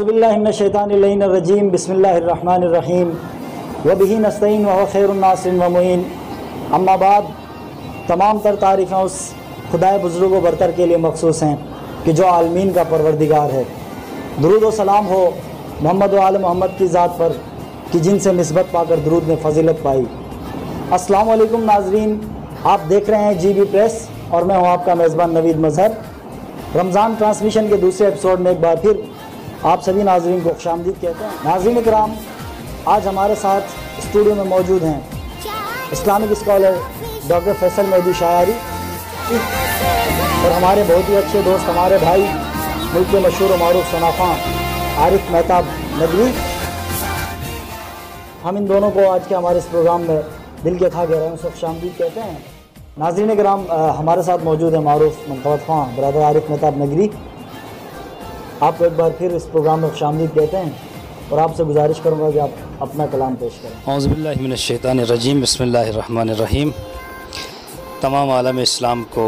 औज़ुबिल्लाहि मिनश्शैतानिर्रजीम बिस्मिल्लाहिर्रहमानिर्रहीम व बिही नस्तईन व खैरुन नासिरीन व मुईन। अम्मा बाद, तमाम तर तारीफ़ें उस खुदाए बुज़ुर्ग व बरतर के लिए मखसूस हैं कि जो आलमीन का परवरदिगार है। दुरूद व सलाम हो मोहम्मद व आल मोहम्मद की ज़ात पर कि जिनसे निस्बत पाकर दुरूद में फ़जीलत पाई। अस्सलाम वालेकुम नाज़रीन, आप देख रहे हैं GB प्रेस और मैं हूँ आपका मेज़बान नवीद मज़हर। रमज़ान ट्रांसमिशन के दूसरे एपिसोड में एक बार फिर आप सभी नाज़रीन को खुशामदीद कहते हैं। नाज़रीन इकराम, आज हमारे साथ स्टूडियो में मौजूद हैं Islamic scholar doctor Faisal Mehdi Shayari और हमारे बहुत ही अच्छे दोस्त, हमारे भाई, मुल्क के मशहूर व मारूफ सनाफ़ा आरिफ मेहताब नदवी। हम इन दोनों को आज के हमारे इस प्रोग्राम में दिल के था गहराइयों से खुशामदीद कहते हैं। नाज़रीन इकराम, हमारे साथ मौजूद है मारूफ मुंतखब ख़ां ब्रदर आरिफ मेहताब नगरी। आपको एक बार फिर इस प्रोग्राम में खुशामदीद कहते हैं और आपसे गुजारिश करूँगा कि आप अपना कलाम पेश करें। औज़ुबिल्लाहि मिनश्शैतानिर्रजीम बिस्मिल्लाहिर्रहमानिर्रहीम। तमाम आलम इस्लाम को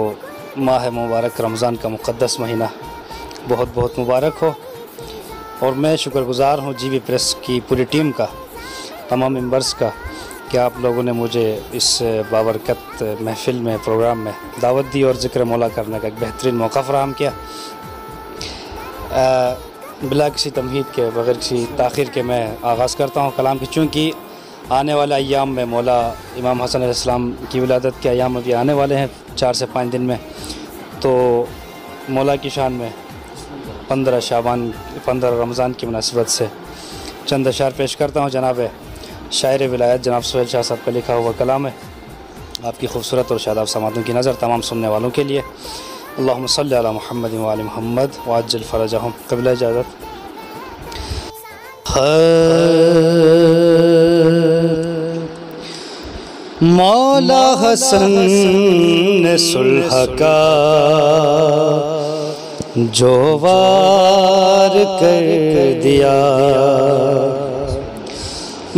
माह मुबारक रमज़ान का मुक़द्दस महीना बहुत बहुत मुबारक हो। और मैं शुक्रगुज़ार हूँ GB प्रेस की पूरी टीम का, तमाम मेंबर्स का, कि आप लोगों ने मुझे इस बाबरकत महफ़िल में, प्रोग्राम में दावत दी और ज़िक्र मौला करने का एक बेहतरीन मौका फ़राहम किया। बिला किसी तमहीद के, बग़ैर किसी ताख़ीर के मैं आगाज़ करता हूँ कलाम की, चूँकि आने वाले अय्याम में मौला इमाम हसन अलैहिस्सलाम की विलादत के अय्याम अभी आने वाले हैं 4 से 5 दिन में। तो मौला की शान में 15 शाबान 15 रमज़ान की मुनासिबत से चंद अशार पेश करता हूँ। जनाब शायर विलायत जनाब सुहेल शाह साहब का लिखा हुआ कलाम है, आपकी खूबसूरत और शादाब समातों की नज़र तमाम सुनने वालों के लिए। अल्लाहुम्मा सल्लि अला मुहम्मद व आलि मुहम्मद व अज्जिल फ़रजहुम। क़बिल इजाज़त। मौला हसन ने सुलह का जो वार कर दिया,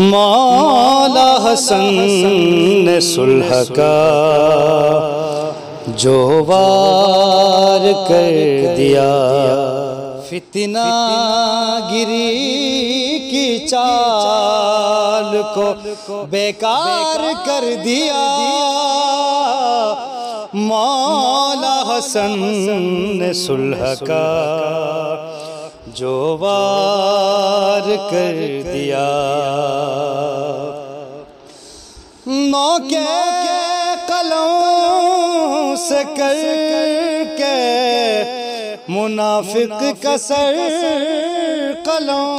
मौला हसन ने सुलह का जो वार कर दिया, फितना गिरी की चाल को बेकार कर दिया, मौला हसन ने सुलह का जो वार कर दिया। मौके कलम से करके मुनाफिक का सर कलम,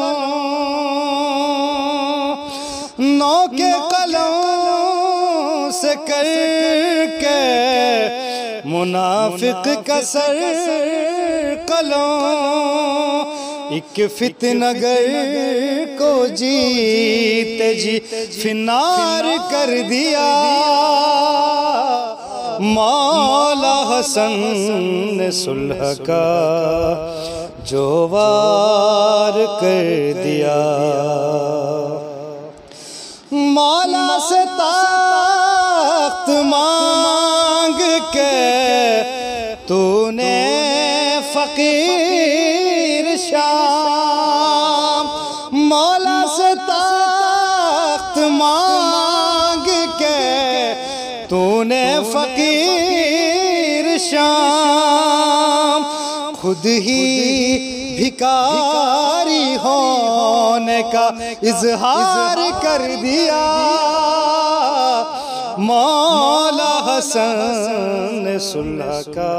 मौके कलम से करके मुनाफिक का सर कलम, एक फितनगर को जीते जी फिनार कर दिया, मौला हसन ने सुलह का जो वार कर दिया। मौला से ताख्त मांग के तूने फ़कीर शाम, मौला से ताख्त मांग के तूने फ़कीर शाम, खुद ही भिखारी होने का इज़हार कर दिया, मौला हसन ने सुलह का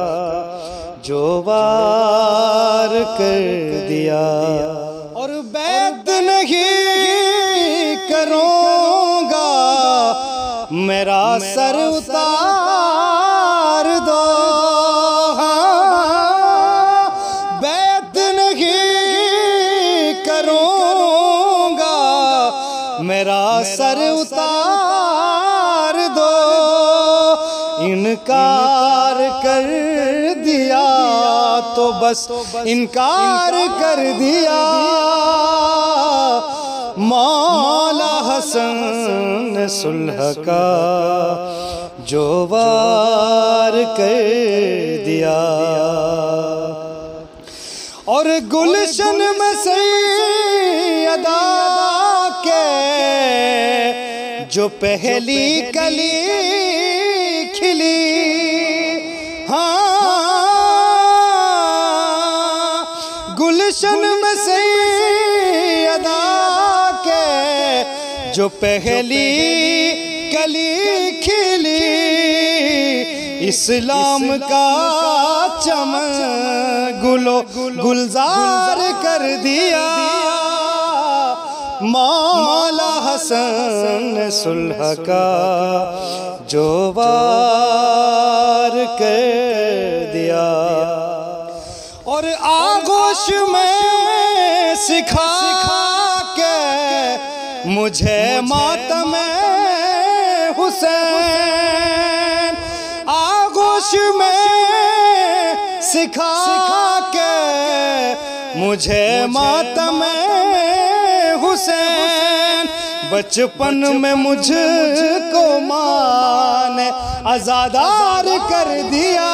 जो वार कर दिया। और बैत नहीं करूँगा मेरा सर उतार दो, बैत नहीं करूँगा मेरा सर उतार दो, इनकार कर दिया तो बस इनकार कर दिया, मौला हसन ने सुलह का जो वार कर दिया। اور گلشن میں سیدہ کے جو پہلی کلی کھلی، ہاں گلشن میں سیدہ کے جو پہلی کلی کھلی، اسلام کا چمن گلو گلزار کر دیا، مولا حسن نے صلح کا جو وار کر دیا، اور آغوش میں سکھا کے مجھے ماتم حسین، آغوش میں سکھا کے مجھے ماتم حسین، بچپن میں مجھ کو ماں نے عزادار کر دیا،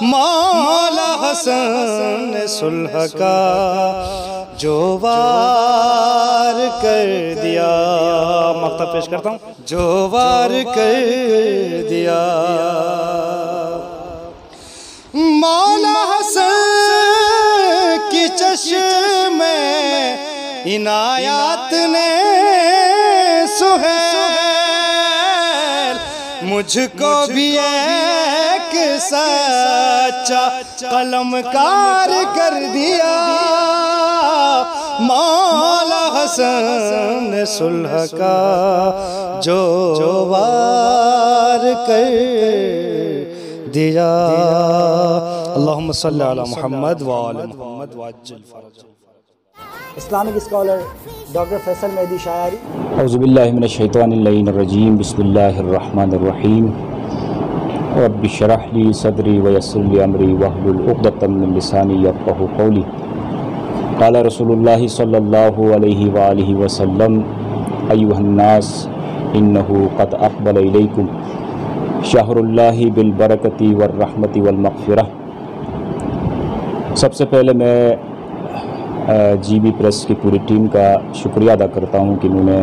مولا حسن نے صلح کا جو وار کر دیا، مقطع پیش کرتا ہوں، جو وار کر دیا، مولا حسن کی چشم عنایات نے سہیل مجھ کو بھی ایک سچا قلم کار کر دیا، مولا حسن نے صلح کا جو وار کر دیا، اللہم صلی علی محمد وآل محمد وعجل فرج۔ Islamic scholar doctor Faisal Mehdi Shayari. اعوذ باللہ من الشیطان اللعین الرجیم، بسم اللہ الرحمن الرحیم، رب اشرح لی صدری ویسر لی امری واحلل عقدۃ من لسانی یفقہوا قولی۔ قال رسول اللہ صلی اللہ علیہ وآلہ وسلم، ایھا الناس انہ قد اقبل الیکم شہر اللہ بالبرکۃ والرحمۃ والمغفرہ۔ سب سے پہلے میں جی بی پریس کی پوری ٹیم کا شکریہ ادا کرتا ہوں کہ انہوں نے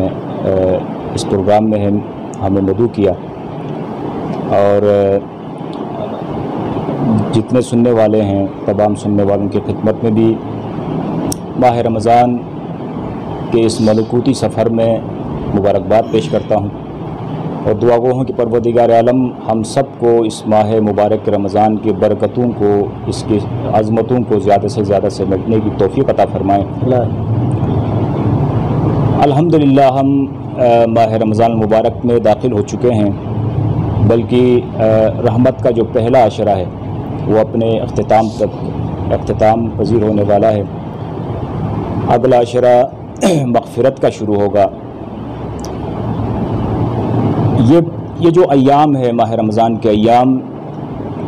اس پروگرام میں ہمیں مدعو کیا، اور جتنے سننے والے ہیں تمام سننے والوں کی خدمت میں بھی ماہ رمضان کے اس ملکوتی سفر میں مبارکباد پیش کرتا ہوں، اور دعا گو ہوں کہ پروردگار عالم ہم سب کو اس ماہ مبارک رمضان کی برکتوں کو، اس کی عظمتوں کو زیادہ سے زیادہ سمیٹنے کی توفیق عطا فرمائیں۔ الحمدللہ ہم ماہ رمضان مبارک میں داخل ہو چکے ہیں، بلکہ رحمت کا جو پہلا عشرہ ہے وہ اپنے اختتام پذیر ہونے والا ہے، اگلا عشرہ مغفرت کا شروع ہوگا۔ یہ جو ایام ہے ماہ رمضان کے ایام،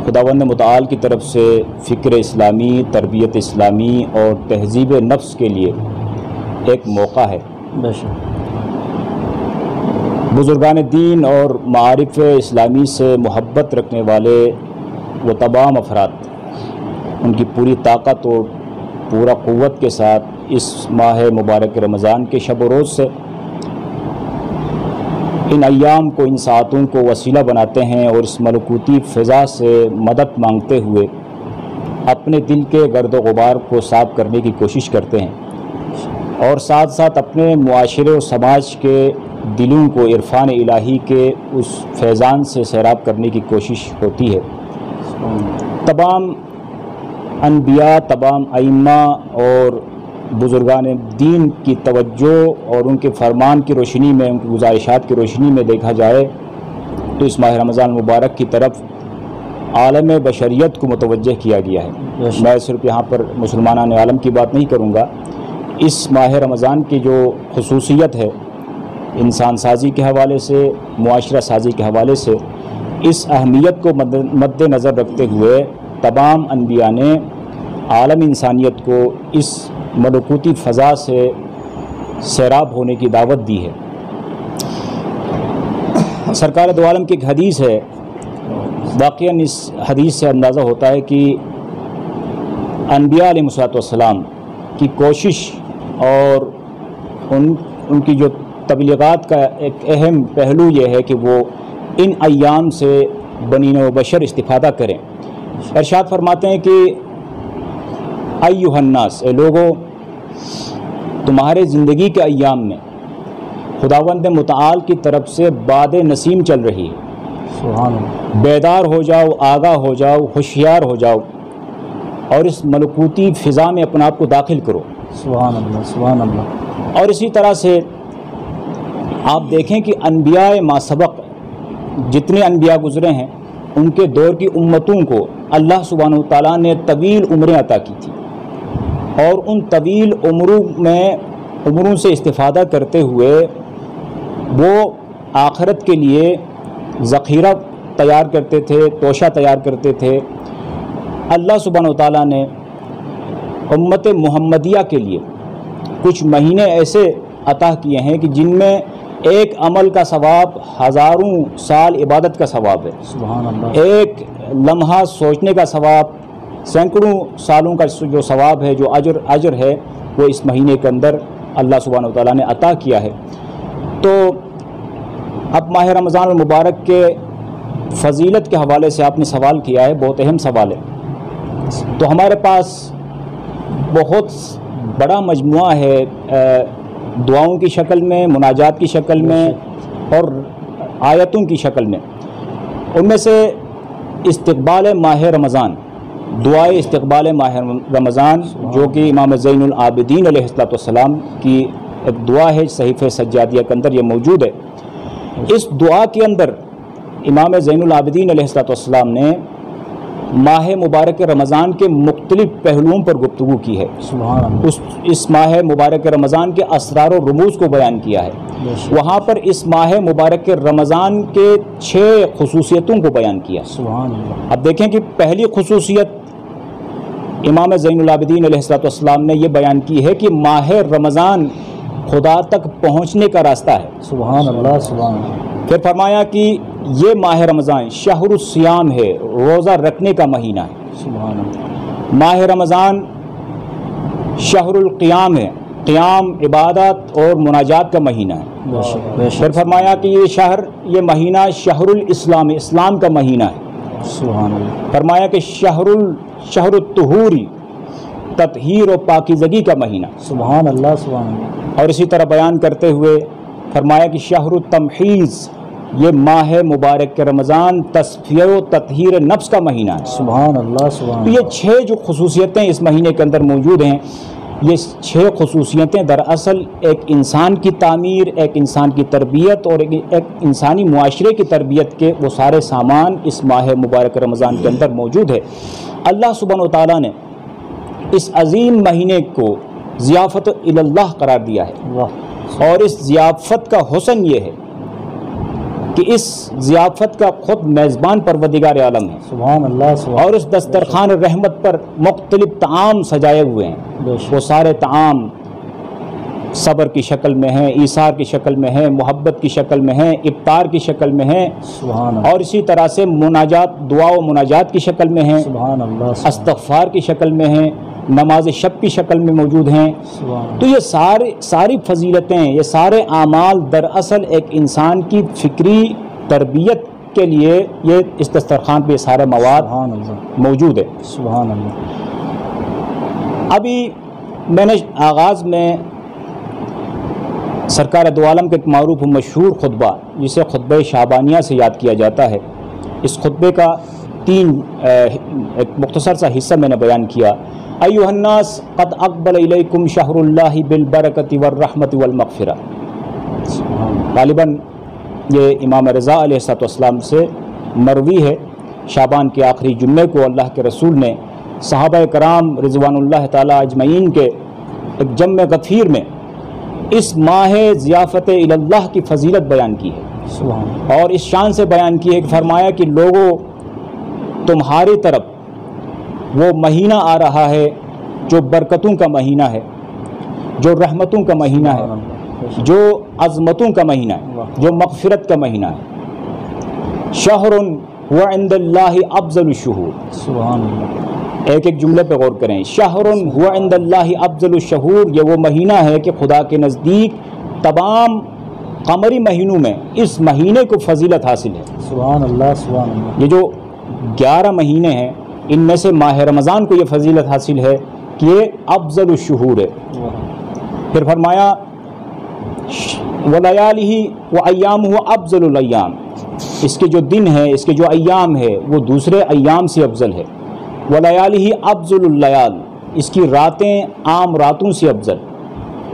خداوند متعال کی طرف سے فکر اسلامی، تربیت اسلامی اور تہذیب نفس کے لیے ایک موقع ہے۔ بزرگان دین اور معارف اسلامی سے محبت رکھنے والے وہ تمام افراد ان کی پوری طاقت اور پورا قوت کے ساتھ اس ماہ مبارک رمضان کے شب و روز سے ان ایام کو، ان ساعتوں کو وسیلہ بناتے ہیں، اور اس ملکوتی فضا سے مدد مانگتے ہوئے اپنے دل کے گرد و غبار کو صاف کرنے کی کوشش کرتے ہیں، اور ساتھ ساتھ اپنے معاشرے و سماج کے دلوں کو عرفان الہی کے اس فیضان سے سیراب کرنے کی کوشش ہوتی ہے۔ تمام انبیاء، تمام ائمہ اور بزرگان دین کی توجہ اور ان کے فرمان کی روشنی میں، ان کی گزارشات کی روشنی میں دیکھا جائے تو اس ماہ رمضان مبارک کی طرف عالم بشریت کو متوجہ کیا گیا ہے۔ میں صرف یہاں پر مسلمانان عالم کی بات نہیں کروں گا، اس ماہ رمضان کی جو خصوصیت ہے انسان سازی کے حوالے سے، معاشرہ سازی کے حوالے سے، اس اہمیت کو مد نظر رکھتے ہوئے تمام انبیاء نے عالم انسانیت کو اس ملکوتی فضا سے سیراب ہونے کی دعوت دی ہے۔ سرکار دو عالم کی ایک حدیث ہے، واقعاً اس حدیث سے اندازہ ہوتا ہے کہ انبیاء अलैहिस्सलाम की कोशिश और उनकी जो तबलीगात का एक अहम पहलू ये है कि वो इन अय्याम से बनीन व बशर इस्तिफ़ादा करें। इरशाद फरमाते हैं कि अय्युहन्नास, ए लोगो, तुम्हारे ज़िंदगी के अय्याम में खुदावंद मुतआल की तरफ से बाद नसीम चल रही है। सुभान अल्लाह। बेदार हो जाओ, आगाह हो जाओ, होशियार हो जाओ और इस मलकूती फ़िज़ा में अपने आप को दाखिल करो। सुभान अल्लाह, सुभान अल्लाह। और इसी तरह से आप देखें कि अनबिया मासबक जितने अनबिया गुज़रे हैं उनके दौर की उम्मतों को अल्लाह सुब्हानहू व तआला ने तवील उम्रें अता की थी और उन तवील उम्रों से इस्तिफ़ादा करते हुए वो आखिरत के लिए ज़ख़ीरा तैयार करते थे, तोशा तैयार करते थे। अल्लाह सुब्हानहू व तआला ने उम्मत मुहम्मदिया के लिए कुछ महीने ऐसे अता किए हैं कि जिनमें एक अमल का सवाब हज़ारों साल इबादत का सवाब है। सुभान अल्लाह। एक लम्हा सोचने का सवाब सैकड़ों सालों का जो सवाब है, जो अजर है, वो इस महीने के अंदर अल्लाह सुब्हानहू व तआला ने अता किया है। तो अब माह रमज़ान मुबारक के फ़जीलत के हवाले से आपने सवाल किया है, बहुत अहम सवाल है। तो हमारे पास बहुत बड़ा मजमुआ है, दुआओं की शक्ल में, मुनाजात की शक्ल में और आयतों की शक्ल में। उनमें से इस्तक़बाल माह रमज़ान, दुआए इस्तक़बाल माह रमज़ान, जो कि इमाम ज़ैनुल आबिदीन अलैहिस्सलाम की एक दुआ है, सहीफ़े सज्जादिया के अंदर ये मौजूद है। इस दुआ के अंदर इमाम ज़ैनुल आबिदीन अलैहिस्सलाम ने माह मुबारक रमज़ान के मुख्तलिफ़ पहलुओं पर गुफ्तगू की है। सुभान अल्लाह। इस माह मुबारक रमज़ान के असरार और रमूज़ को बयान किया है। वहाँ पर इस माह मुबारक रमज़ान के 6 खुसूसियतों को बयान किया। सुभान अल्लाह। अब देखें कि पहली खुसूसियत इमाम ज़ैनुल आबिदीन अलैहिस्सलाम ने यह बयान की है कि माह रमज़ान खुदा तक पहुँचने का रास्ता है। सुभान अल्लाह, सुभान अल्लाह। फिर फरमाया कि ये माह रमज़ान शहरुस्सियाम है, रोज़ा रखने का महीना है। सुभान अल्लाह। माह रमज़ान शहरुल क़ियाम है, क़ियाम इबादत और मुनाजात का महीना है। बेशक। फिर फरमाया कि ये महीना शहरुल इस्लाम, इस्लाम का महीना है। सुभान अल्लाह। फरमाया कि शहरुत तुहूरी, ततहीर और पाकीज़गी का महीना। सुभान अल्लाह, सुभान अल्लाह। और इसी तरह बयान करते हुए फरमाया कि शहरुत तमहीज़, ये माह मुबारक के रमज़ान तस्फिया व ततहीर नफ्स का महीना है। सुभान अल्लाह, सुभान तो ये 6 जो खुसूसियतें इस महीने के अंदर मौजूद हैं, ये 6 खुसूसियतें दरअसल एक इंसान की तामीर, एक इंसान की तरबियत और एक इंसानी मुआशरे की तरबियत के वो सारे सामान इस माह मुबारक रमज़ान के अंदर मौजूद है। अल्लाह सुब्हानहू व तआला ने इस अजीम महीने को ज़ियाफ़त इल्लाह करार दिया है। वाह। और इस ज़ियाफ़त का हुस्न ये है कि इस ज़ियाफ़त का ख़ुद मेज़बान परवरदिगार आलम है। सुभान अल्लाह, सुभान। और उस दस्तरखान रहमत पर मुख्तलिफ़ ताम सजाए हुए हैं। बेशक। वो सारे ताम सब्र की शक्ल में हैं, ईसार की शक्ल में हैं, मोहब्बत की शक्ल में हैं, इफ्तार की शक्ल में हैं, सुभान अल्लाह। और इसी तरह से मुनाजात, दुआ व मुनाजात की शक्ल में हैं, सुभान अल्लाह, इस्तग़फ़ार की शक्ल में हैं, नमाज शब की शक्ल में मौजूद हैं। सुभान। तो ये सारी फजीलतें, ये सारे आमाल दरअसल एक इंसान की फ़िक्री तरबियत के लिए ये इस दस्तरखान पे सारा मवाद सुभान अल्लाह, मौजूद है। सुभान अल्लाह। अभी मैंने आगाज़ में सरकार दो आलम के एक मारूफ मशहूर खुतबा, जिसे खुतबा शाबानिया से याद किया जाता है, इस खुतबे का एक मुख्तसर सा हिस्सा मैंने बयान किया। अय्युहन्नास क़द अक़बल इलैकुम शहरुल्लाहि बिल बरकति वर रहमति वल मग़फ़िरा। गालिबन ये इमाम रज़ा अलैहिस्सलाम से मरवी है। शाबान के आखिरी जुम्मे को अल्लाह के रसूल ने सहाबा कराम रिज़वानुल्लाह ताला अजमईन के एक जम्मे गफ़ीर में इस माह ज़ियाफ़त इल्लाह की फ़जीलत बयान की है। सुभान। और इस शान से बयान की है कि फरमाया कि लोगों, तुम्हारी तरफ वो महीना आ रहा है जो बरकतों का महीना है, जो रहमतों का महीना है, जो अज़मतों का महीना है, जो मग़फ़िरत का महीना है। शहरुन हुआ इंदल्लाहि अफज़लुश शुहूर। सुभान अल्लाह। एक एक जुमले पे गौर करें। शहरुन हुआ इंदल्लाहि अफज़लुश शुहूर, ये वो महीना है कि खुदा के नज़दीक तमाम कमरी महीनों में इस महीने को फजीलत हासिल है। सुभान अल्लाह, सुभान अल्लाह। ये जो 11 महीने हैं इनमें से माह रमज़ान को ये फजीलत हासिल है कि ये अफज़लुश शुहूर है। फिर फरमाया वलयालिही व अय्यामुहु अफज़लुल अय्याम, इसके जो दिन है, इसके जो अय्याम है वो दूसरे अय्याम से अफजल है। वलयालिही अफज़लुल लयाल, इसकी रातें आम रातों से अफजल।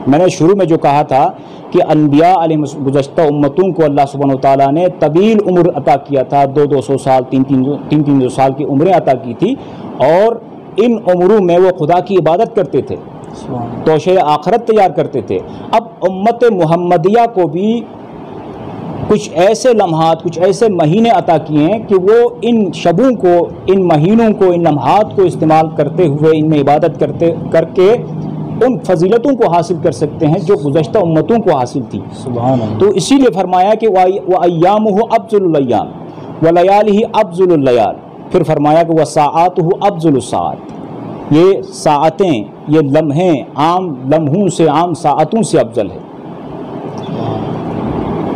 मैंने शुरू में जो कहा था कि अनबिया गुज़श्ता उम्मतों को अल्लाह सुब्हानहू व तआला ने तवील उम्र अता किया था, 200 साल 300 साल की उम्रें अता की थी, और इन उम्रों में वो खुदा की इबादत करते थे, तोशे आखरत तैयार करते थे। अब उम्मत मुहम्मदिया को भी कुछ ऐसे लम्हात, कुछ ऐसे महीने अता किए हैं कि वो इन शबों को, इन महीनों को, इन लम्हात को इस्तेमाल करते हुए इनमें इबादत करके उन फजीलतों को हासिल कर सकते हैं जो गुज़श्ता उम्मतों को हासिल थी। सुभान अल्लाह। तो इसीलिए फरमाया कि व अय्यामुहु अफज़लुल अय्याम व लयालिही अफज़लुल लयाल। फिर फरमाया कि व साआतुहु अफज़लुस साआत, ये साअतें, ये लम्हे आम लम्हों से, आम साअतों से अफजल है।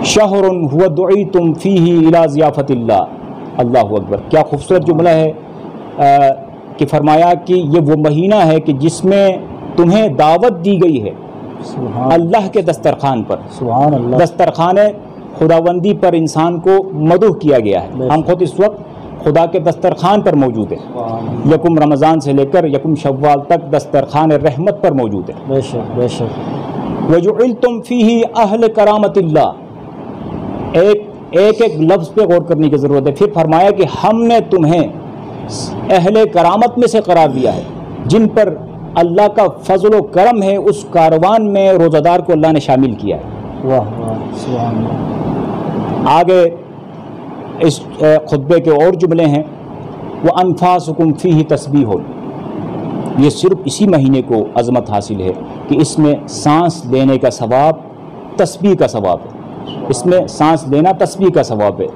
शहरुन हुवा दुईतुम फीही इला ज़ियाफ़तिल्लाह, अल्लाहु अकबर। क्या खूबसूरत जुमला है कि फरमाया कि ये वो महीना है कि जिसमें तुम्हें दावत दी गई है अल्लाह के दस्तरखान पर। सुभान अल्लाह। दस्तरखान खुदाबंदी पर इंसान को मदूह किया गया है। हम खुद इस वक्त खुदा के दस्तरखान पर मौजूद है। यकुम रमज़ान से लेकर यकुम शव्वाल तक दस्तरखान रहमत पर मौजूद है। बेशक बेशक। वजुइलतुम फीही अहल करामतिल्लाह, एक लफ्ज़ पे गौर करने की ज़रूरत है। फिर फरमाया कि हमने तुम्हें अहले करामत में से करार दिया है, जिन पर अल्लाह का फजल व करम है, उस कारवान में रोज़ादार को अल्लाह ने शामिल किया है। वाह वाह, सुभान अल्लाह। आगे इस खुतबे के और जुमले हैं। व अनफासुकुम फीही तस्बीहुन, ये सिर्फ इसी महीने को अज़मत हासिल है कि इसमें सांस लेने का सवाब तस्बीह का सवाब है, इसमें सांस लेना तस्बीह का सवाब है।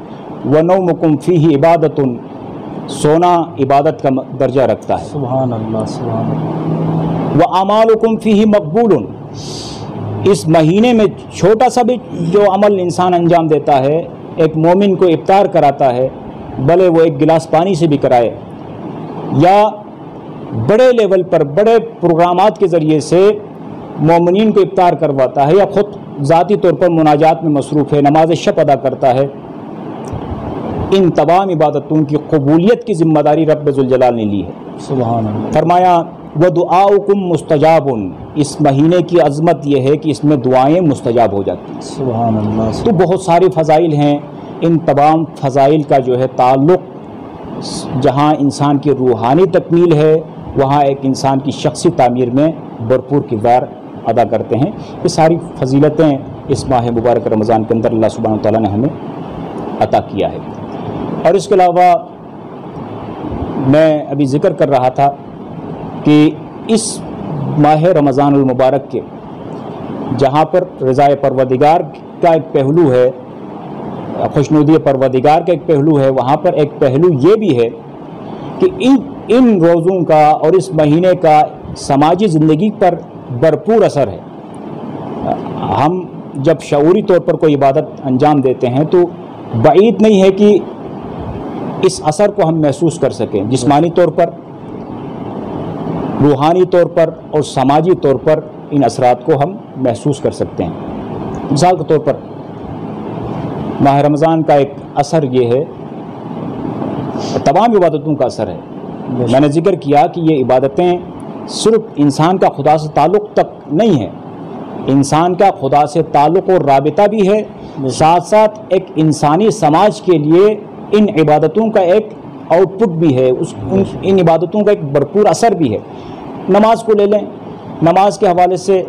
व नौमुकुम फीही इबादतुन, सोना इबादत का दर्जा रखता है। सुभान अल्लाह, सुभान अल्लाह। व अमालुकुम फीही मकबूलुन, इस महीने में छोटा सा भी जो अमल इंसान अंजाम देता है, एक मोमिन को इफ्तार कराता है, भले वो एक गिलास पानी से भी कराए, या बड़े लेवल पर बड़े प्रोग्रामात के ज़रिए से मोमिनीन को इफ्तार करवाता है, या ख़ुद ज़ाती तौर पर मुनाजात में मसरूफ़ है, नमाज शब अदा करता है, इन तमाम इबादतों की कबूलियत की ज़िम्मेदारी रब्ब ज़ुल जलाल ने ली है। सुभान अल्लाह। फरमाया व दुआउकुम मुस्तजाबुन, इस महीने की अज़मत यह है कि इसमें दुआएं मुस्तजाब हो जाती हैं। सुभान अल्लाह। तो बहुत सारे फ़ज़ाइल हैं। इन तमाम फ़ज़ाइल का जो है ताल्लुक़ जहाँ इंसान की रूहानी तकमील है, वहाँ एक इंसान की शख्सी तामीर में भरपूर किरदार अदा करते हैं। ये सारी फ़जीलतें इस माह मुबारक रमज़ान के अंदर अल्लाह सुब्हानहू व तआला ने हमें अता किया है। और इसके अलावा मैं अभी ज़िक्र कर रहा था कि इस माह रमज़ानुल मुबारक के जहाँ पर रज़ाए परवरदिगार का एक पहलू है, खुशनुदी परवरदिगार का एक पहलू है, वहाँ पर एक पहलू ये भी है कि इन रोज़ों का और इस महीने का समाजी ज़िंदगी पर भरपूर असर है। हम जब शऊरी तौर पर कोई इबादत अंजाम देते हैं तो बाईद नहीं है कि इस असर को हम महसूस कर सकें, जिस्मानी तौर पर, रूहानी तौर पर और समाजी तौर पर इन असरात को हम महसूस कर सकते हैं। मिसाल के तौर पर माह रमज़ान का एक असर ये है, तमाम इबादतों का असर है। मैंने जिक्र किया कि ये इबादतें सिर्फ इंसान का खुदा से ताल्लुक़ तक नहीं है, इंसान का खुदा से ताल्लुक़ और राबिता भी है, साथ साथ एक इंसानी समाज के लिए इन इबादतों का एक आउटपुट भी है, इन इबादतों का एक भरपूर असर भी है। नमाज को ले लें, नमाज के हवाले से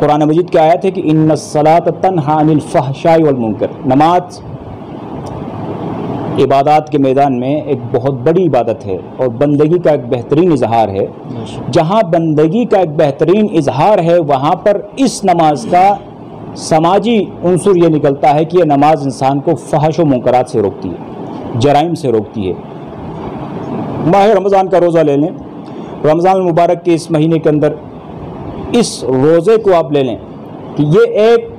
कुरान मजीद की आयत है कि इन्नस्सलात तन्हा अनिल फहशाई वल मुनकर, नमाज इबादत के मैदान में एक बहुत बड़ी इबादत है और बंदगी का एक बेहतरीन इजहार है। जहाँ बंदगी का एक बेहतरीन इजहार है, वहाँ पर इस नमाज का समाजी उनसुर ये निकलता है कि ये नमाज इंसान को फहश व मुनकरात से रोकती है। जराइम से रोकती है। माह रमज़ान का रोज़ा ले लें, रमज़ान मुबारक के इस महीने के अंदर इस रोज़े को आप ले लें कि ये एक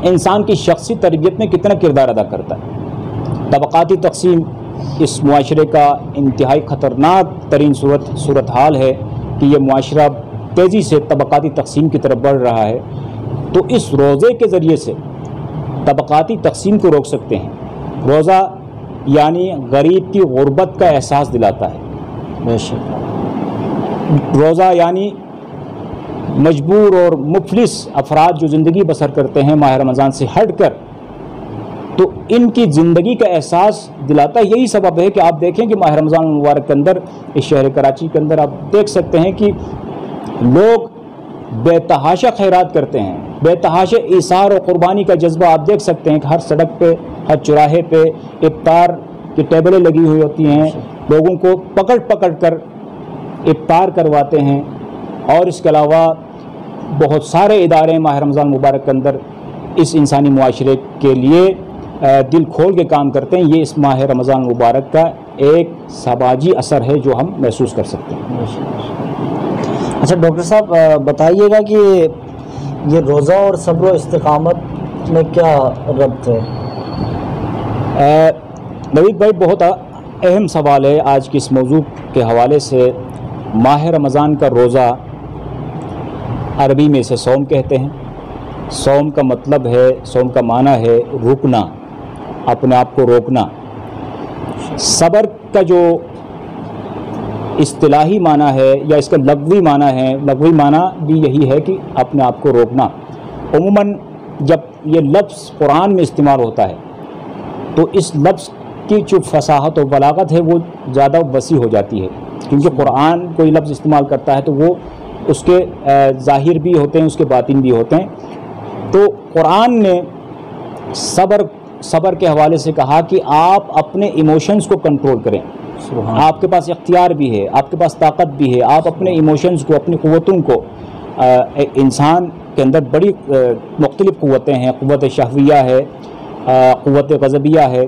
इंसान की शख्सी तरबियत में कितना किरदार अदा करता है। तबक़ाती तक़सीम इस मुआशरे का इंतहाई ख़तरनाक तरीन सूरत हाल है कि ये मुआशरा तेज़ी से तबक़ाती तक़सीम की तरफ बढ़ रहा है। तो इस रोज़े के ज़रिए से तबक़ाती तक़सीम को रोक सकते हैं। रोज़ा यानी गरीब की गुर्बत का एहसास दिलाता है। बेशक रोज़ा यानी मजबूर और मुफलिस अफराद जो ज़िंदगी बसर करते हैं माह रमज़ान से हट कर, तो इनकी ज़िंदगी का एहसास दिलाता है। यही सबब है कि आप देखें कि माह रमज़ान मुबारक के अंदर इस शहर कराची के अंदर आप देख सकते हैं कि लोग बेतहाशा खैरात करते हैं, बेतहाशा ईसार और क़ुरबानी का जज्बा आप देख सकते हैं कि हर सड़क पे, हर चौराहे पे इफ्तार की टेबलें लगी हुई होती हैं, लोगों को पकड़ पकड़ कर इफ्तार करवाते हैं। और इसके अलावा बहुत सारे इदारे माह रमज़ान मुबारक के अंदर इस इंसानी मुआशरे के लिए दिल खोल के काम करते हैं। ये इस माह रमज़ान मुबारक का एक समाजी असर है जो हम महसूस कर सकते हैं। अच्छा डॉक्टर साहब, बताइएगा कि ये रोज़ा और सब्र व इस्तिकामत में क्या रब्त है? नवीद भाई, बहुत अहम सवाल है आज की इस मौजू के हवाले से। माह रमज़ान का रोज़ा अरबी में इसे सौम कहते हैं। सौम का मतलब है, सौम का माना है रुकना, अपने आप को रोकना। सब्र का जो इस्तिलाही माना है या इसका लग़वी माना है, लग़वी माना भी यही है कि अपने आप को रोकना। उमूमन जब ये लफ्ज़ कुरान में इस्तेमाल होता है तो इस लफ्ज़ की जो फसाहत और बलागत है वो ज़्यादा वसी हो जाती है, क्योंकि कुरान कोई लफ्ज़ इस्तेमाल करता है तो वो उसके ज़ाहिर भी होते हैं, उसके बातिन भी होते हैं। तो कुरान ने सब्र के हवाले से कहा कि आप अपने इमोशंस को कंट्रोल करें। आपके पास इख्तियार भी है, आपके पास ताकत भी है, आप अपने इमोशंस को, अपनी क़ुव्वतों को, इंसान के अंदर बड़ी मुख्तलिफ़ क़ुव्वतें हैं, क़ुव्वत शहविया है, क़ुव्वत ग़ज़बिया है।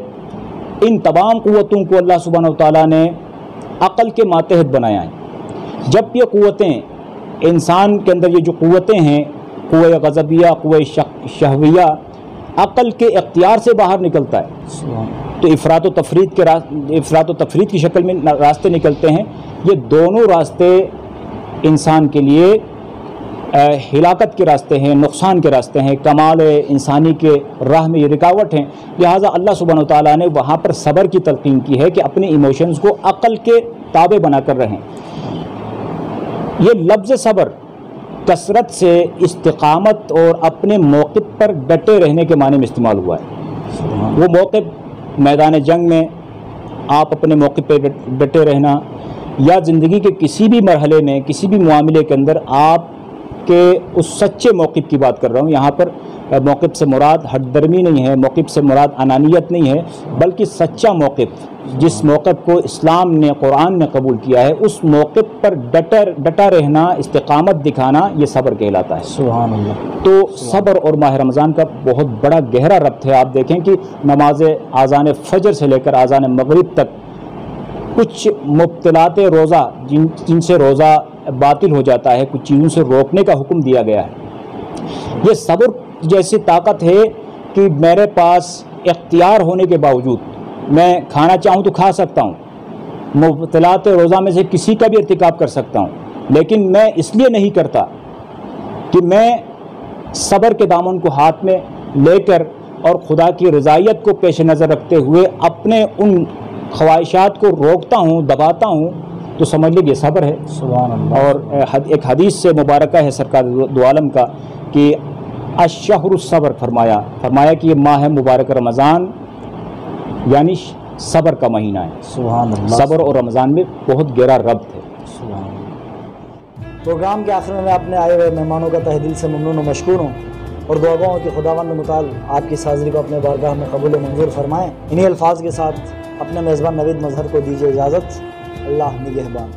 इन तमाम क़ुव्वतों को अल्लाह सुब्हानहू व तआला ने अक़ल के मातहत बनाया है। जब ये क़ुव्वतें इंसान के अंदर, ये जो क़ुव्वतें हैं, क़ुव्वत ग़ज़बिया, क़ुव्वत शहविया, अक़ल के इख्तियार से बाहर निकलता है तो इफ़रात व तफ़रीत की शक्ल में रास्ते निकलते हैं। ये दोनों रास्ते इंसान के लिए हिलाकत के रास्ते हैं, नुकसान के रास्ते हैं, कमाल इंसानी के राह में ये रुकावट हैं। लिहाजा अल्लाह सुब्हानहू व तआला ने वहाँ पर सब्र की तलक़ीन की है कि अपने इमोशंस को अक़ल के ताबे बना कर रहें। ये लफ्ज़ सब्र कसरत से इस्तिकामत और अपने मौक़िफ़ पर डटे रहने के माने में इस्तेमाल हुआ है। वो मौक़िफ़ मैदान जंग में आप अपने मौक़िफ़ पर डटे रहना, या ज़िंदगी के किसी भी मरहले में, किसी भी मामले के अंदर आप के उस सच्चे मौक़िफ़ की बात कर रहा हूँ। यहाँ पर मौक़िफ़ से मुराद हटदर्मी नहीं है, मौक़िफ़ से मुराद अनानियत नहीं है, बल्कि सच्चा मौक़िफ़, जिस मौक़िफ़ को इस्लाम ने, कुरान ने कबूल किया है, उस मौक़िफ़ पर डटा रहना, इस्तिकामत दिखाना, ये सब्र कहलाता है। सुभान अल्लाह। तो सब्र और माह रमज़ान का बहुत बड़ा गहरा रब्त है। आप देखें कि नमाज आज़ान फ़जर से लेकर आज़ान मग़रिब तक कुछ मुब्तिलात रोज़ा, जिनसे रोज़ा बातिल हो जाता है, कुछ चीज़ों से रोकने का हुक्म दिया गया है। ये सब्र जैसी ताकत है कि मेरे पास इख्तियार होने के बावजूद मैं खाना चाहूँ तो खा सकता हूँ, मुब्तिलात रोज़ा में से किसी का भी इर्तिकाब कर सकता हूँ, लेकिन मैं इसलिए नहीं करता कि मैं सब्र के दामन को हाथ में लेकर और खुदा की रज़ायत को पेश नज़र रखते हुए अपने उन ख्वाहिशात को रोकता हूँ, दबाता हूँ, तो समझ लीजिए सब्र है। सुभान अल्लाह। और एक हदीस से मुबारक है सरकार दो आलम का कि अशहरु सब्र फरमाया कि ये माह मुबारक रमज़ान यानी सब्र का महीना है। सुभान अल्लाह। सब्र और रमज़ान में बहुत गहरा रब्त है। सुभान अल्लाह। प्रोग्राम के आखिर में अपने आए हुए मेहमानों का तहे दिल से ममनून और मशकूर हूँ और दुआ गो कि खुदावंद मुताल आपकी हाज़िरी को अपने बारगाह में कबूल मंजूर फरमाएँ। इन्हीं अल्फाज के साथ अपने मेज़बान नवीद मज़हर को दीजिए इजाज़त। अल्लाह निगहबान।